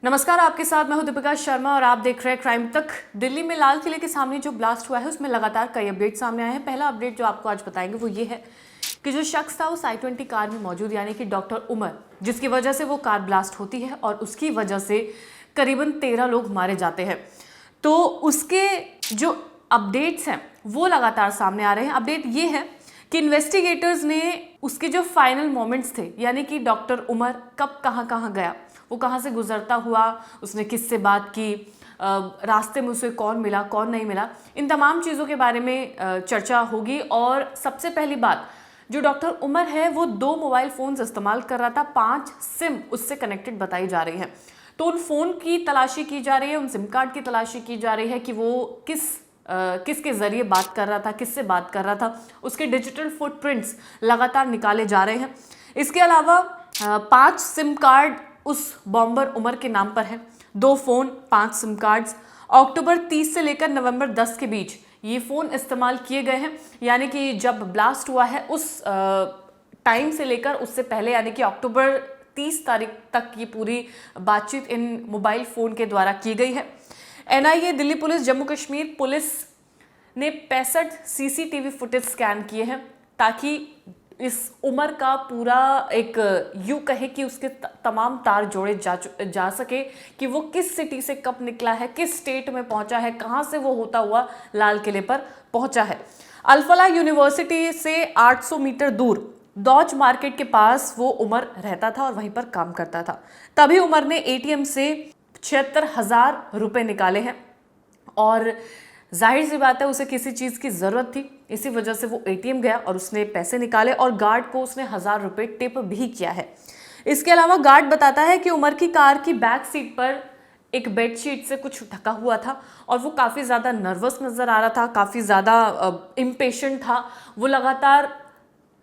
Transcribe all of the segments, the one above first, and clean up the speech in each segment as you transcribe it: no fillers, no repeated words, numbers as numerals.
नमस्कार, आपके साथ मैं हूं दीपिका शर्मा और आप देख रहे हैं क्राइम तक। दिल्ली में लाल किले के सामने जो ब्लास्ट हुआ है उसमें लगातार कई अपडेट सामने आए हैं। पहला अपडेट जो आपको आज बताएंगे वो ये है कि जो शख्स था उस i20 कार में मौजूद, यानी कि डॉक्टर उमर, जिसकी वजह से वो कार ब्लास्ट होती है और उसकी वजह से करीबन 13 लोग मारे जाते हैं। तो उसके जो अपडेट्स हैं वो लगातार सामने आ रहे हैं। अपडेट ये है कि इन्वेस्टिगेटर्स ने उसके जो फाइनल मोमेंट्स थे, यानी कि डॉक्टर उमर कब कहाँ कहाँ गया, वो कहाँ से गुजरता हुआ, उसने किससे बात की, रास्ते में उसे कौन मिला कौन नहीं मिला, इन तमाम चीज़ों के बारे में चर्चा होगी। और सबसे पहली बात, जो डॉक्टर उमर है वो 2 मोबाइल फ़ोन्स इस्तेमाल कर रहा था, 5 सिम उससे कनेक्टेड बताई जा रही है। तो उन फ़ोन की तलाशी की जा रही है, उन सिम कार्ड की तलाशी की जा रही है कि वो किसके ज़रिए बात कर रहा था, किससे बात कर रहा था। उसके डिजिटल फुटप्रिंट्स लगातार निकाले जा रहे हैं। इसके अलावा 5 सिम कार्ड उस बॉम्बर उमर के नाम पर है, 2 फ़ोन, 5 सिम कार्ड्स। अक्टूबर 30 से लेकर नवंबर 10 के बीच ये फ़ोन इस्तेमाल किए गए हैं, यानी कि जब ब्लास्ट हुआ है उस टाइम से लेकर उससे पहले, यानी कि अक्टूबर 30 तारीख तक ये पूरी बातचीत इन मोबाइल फ़ोन के द्वारा की गई है। NIA, Delhi police, Jammu Kashmir police ने 65 सीसीटीवी फुटेज स्कैन किए हैं ताकि इस उम्र का पूरा एक यूं कहे कि उसके तमाम तार जोड़े जा सके कि वो किस सिटी से कब निकला है, किस स्टेट में पहुंचा है, कहां से वो होता हुआ लाल किले पर पहुंचा है। अल्फला यूनिवर्सिटी से 800 मीटर दूर दौज मार्केट के पास वो उमर रहता था और वहीं पर काम करता था। तभी उमर ने एटीएम से 76,000 रुपए निकाले हैं और जाहिर सी बात है उसे किसी चीज़ की ज़रूरत थी, इसी वजह से वो एटीएम गया और उसने पैसे निकाले और गार्ड को उसने 1,000 रुपए टिप भी किया है। इसके अलावा गार्ड बताता है कि उमर की कार की बैक सीट पर एक बेडशीट से कुछ ढका हुआ था और वो काफ़ी ज़्यादा नर्वस नज़र आ रहा था, काफ़ी ज़्यादा इम्पेशेंट था। वो लगातार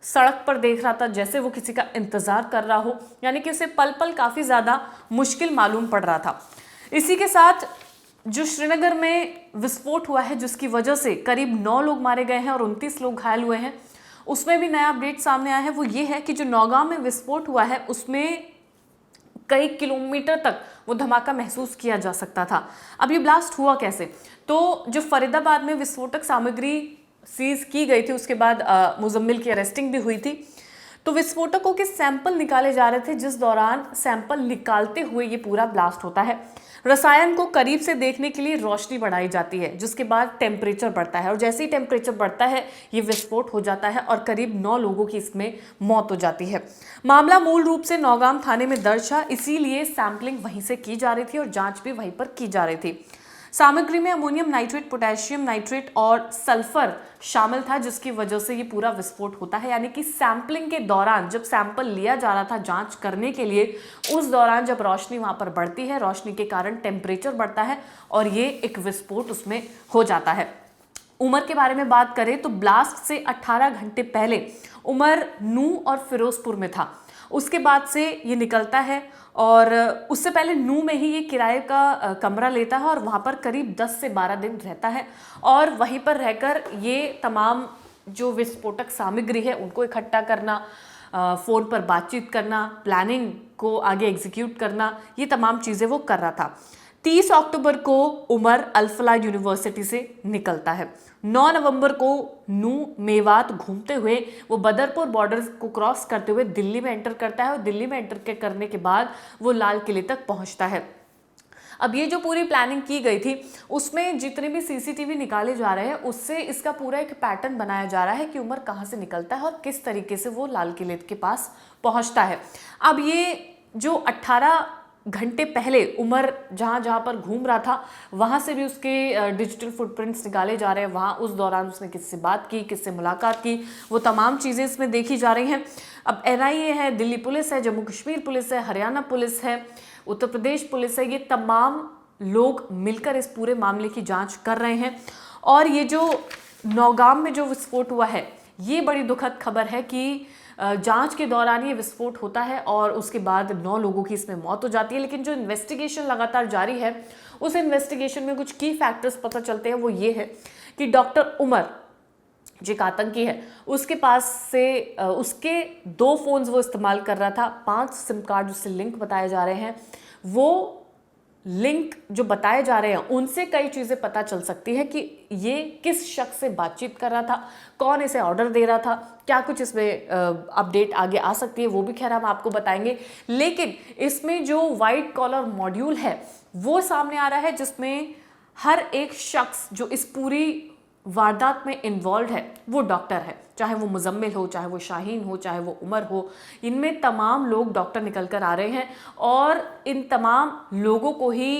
सड़क पर देख रहा था जैसे वो किसी का इंतज़ार कर रहा हो, यानी कि उसे पल पल काफ़ी ज़्यादा मुश्किल मालूम पड़ रहा था। इसी के साथ जो श्रीनगर में विस्फोट हुआ है जिसकी वजह से करीब 9 लोग मारे गए हैं और 29 लोग घायल हुए हैं, उसमें भी नया अपडेट सामने आया है। वो ये है कि जो नौगांव में विस्फोट हुआ है उसमें कई किलोमीटर तक वो धमाका महसूस किया जा सकता था। अब ये ब्लास्ट हुआ कैसे? तो जो फरीदाबाद में विस्फोटक सामग्री सीज की गई थी उसके बाद मुजम्मिल की अरेस्टिंग भी हुई थी। तो विस्फोटकों के सैंपल निकाले जा रहे थे, जिस दौरान सैंपल निकालते हुए ये पूरा ब्लास्ट होता है। रसायन को करीब से देखने के लिए रोशनी बढ़ाई जाती है, जिसके बाद टेम्परेचर बढ़ता है और जैसे ही टेम्परेचर बढ़ता है ये विस्फोट हो जाता है और करीब 9 लोगों की इसमें मौत हो जाती है। मामला मूल रूप से नौगाम थाने में दर्ज था, इसीलिए सैंपलिंग वहीं से की जा रही थी और जांच भी वहीं पर की जा रही थी। सामग्री में अमोनियम नाइट्रेट, पोटेशियम नाइट्रेट और सल्फर शामिल था, जिसकी वजह से ये पूरा विस्फोट होता है। यानी कि सैंपलिंग के दौरान जब सैंपल लिया जा रहा था जांच करने के लिए, उस दौरान जब रोशनी वहां पर बढ़ती है, रोशनी के कारण टेम्परेचर बढ़ता है और ये एक विस्फोट उसमें हो जाता है। उमर के बारे में बात करें तो ब्लास्ट से 18 घंटे पहले उमर नू और फिरोजपुर में था। उसके बाद से ये निकलता है और उससे पहले नू में ही ये किराए का कमरा लेता है और वहाँ पर करीब 10 से 12 दिन रहता है और वहीं पर रहकर ये तमाम जो विस्फोटक सामग्री है उनको इकट्ठा करना, फ़ोन पर बातचीत करना, प्लानिंग को आगे एग्जीक्यूट करना, ये तमाम चीज़ें वो कर रहा था। 30 अक्टूबर को उमर अल्फला यूनिवर्सिटी से निकलता है। 9 नवंबर को नू मेवात घूमते हुए वो बदरपुर बॉर्डर को क्रॉस करते हुए दिल्ली में एंटर करता है और दिल्ली में एंटर करने के बाद वो लाल किले तक पहुंचता है। अब ये जो पूरी प्लानिंग की गई थी उसमें जितने भी सीसीटीवी निकाले जा रहे हैं उससे इसका पूरा एक पैटर्न बनाया जा रहा है कि उमर कहाँ से निकलता है और किस तरीके से वो लाल किले के पास पहुंचता है। अब ये जो 18 घंटे पहले उमर जहाँ जहाँ पर घूम रहा था वहाँ से भी उसके डिजिटल फुटप्रिंट्स निकाले जा रहे हैं। वहाँ उस दौरान उसने किससे बात की, किससे मुलाकात की, वो तमाम चीज़ें इसमें देखी जा रही हैं। अब एनआईए है, दिल्ली पुलिस है, जम्मू कश्मीर पुलिस है, हरियाणा पुलिस है, उत्तर प्रदेश पुलिस है, ये तमाम लोग मिलकर इस पूरे मामले की जाँच कर रहे हैं। और ये जो नौगाम में जो विस्फोट हुआ है ये बड़ी दुखद खबर है कि जांच के दौरान ये विस्फोट होता है और उसके बाद 9 लोगों की इसमें मौत हो जाती है। लेकिन जो इन्वेस्टिगेशन लगातार जारी है उस इन्वेस्टिगेशन में कुछ की फैक्टर्स पता चलते हैं। वो ये है कि डॉक्टर उमर जो एक आतंकी है उसके पास से उसके 2 फोन्स वो इस्तेमाल कर रहा था, 5 सिम कार्ड उससे लिंक बताए जा रहे हैं। वो लिंक जो बताए जा रहे हैं उनसे कई चीज़ें पता चल सकती है कि ये किस शख्स से बातचीत कर रहा था, कौन इसे ऑर्डर दे रहा था, क्या कुछ इसमें अपडेट आगे आ सकती है, वो भी खैर हम आपको बताएंगे। लेकिन इसमें जो वाइट कॉलर मॉड्यूल है वो सामने आ रहा है, जिसमें हर एक शख्स जो इस पूरी वारदात में इन्वॉल्व है वो डॉक्टर है। चाहे वो मुजम्मिल हो, चाहे वो शाहीन हो, चाहे वो उमर हो, इनमें तमाम लोग डॉक्टर निकल कर आ रहे हैं और इन तमाम लोगों को ही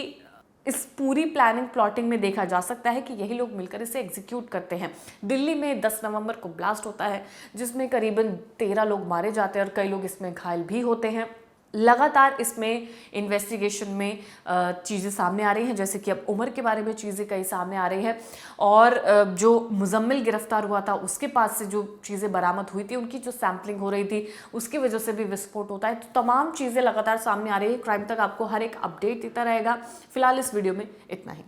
इस पूरी प्लानिंग प्लॉटिंग में देखा जा सकता है कि यही लोग मिलकर इसे एग्जीक्यूट करते हैं। दिल्ली में 10 नवंबर को ब्लास्ट होता है जिसमें करीबन 13 लोग मारे जाते हैं और कई लोग इसमें घायल भी होते हैं। लगातार इसमें इन्वेस्टिगेशन में चीज़ें सामने आ रही हैं, जैसे कि अब उमर के बारे में चीज़ें कई सामने आ रही हैं और जो मुजम्मिल गिरफ्तार हुआ था उसके पास से जो चीज़ें बरामद हुई थी, उनकी जो सैम्पलिंग हो रही थी उसकी वजह से भी विस्फोट होता है। तो तमाम चीज़ें लगातार सामने आ रही है। क्राइम तक आपको हर एक अपडेट देता रहेगा। फिलहाल इस वीडियो में इतना ही।